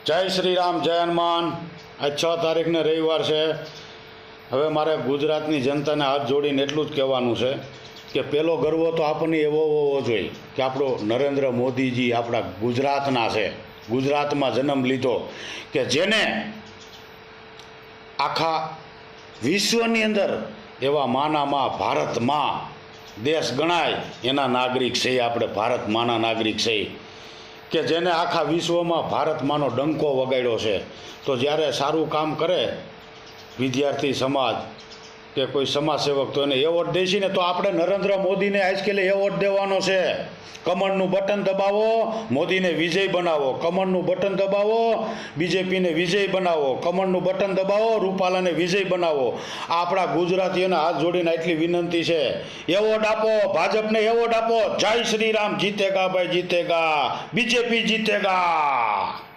જય શ્રી રામ, જય હનુમાન। આજ 6 તારીખને રવિવાર છે। હવે મારે ગુજરાતની જનતાને હાથ જોડીને એટલું જ કહેવાનું છે કે પહેલો ગર્વ તો આપણને એવો હોવો જોઈએ કે આપણો નરેન્દ્ર મોદીજી આપણા ગુજરાતના છે, ગુજરાતમાં જન્મ લીધો, કે જેને આખા વિશ્વની અંદર એવા માનામાં ભારતમાં દેશ ગણાય એના નાગરિક છે। આપણે ભારત માના નાગરિક છે કે જેને આખા વિશ્વમાં ભારતમાંનો ડંકો વગાડ્યો છે। તો જ્યારે સારું કામ કરે વિદ્યાર્થી સમાજ કે કોઈ સમાજસેવક તો એને એવોર્ડ દેશી ને, તો આપણે નરેન્દ્ર મોદીને આજકાલ એવોર્ડ દેવાનો છે। કમળનું બટન દબાવો, મોદીને વિજય બનાવો, કમળનું બટન દબાવો, બીજેપીને વિજય બનાવો, કમળનું બટન દબાવો, રૂપાલાને વિજય બનાવો। આ આપણા ગુજરાતીઓને હાથ જોડીને એટલી વિનંતી છે, એવોર્ડ આપો, ભાજપને એવોર્ડ આપો। જય શ્રી રામ, જીતેગા ભાઈ જીતેગા, બીજેપી જીતેગા।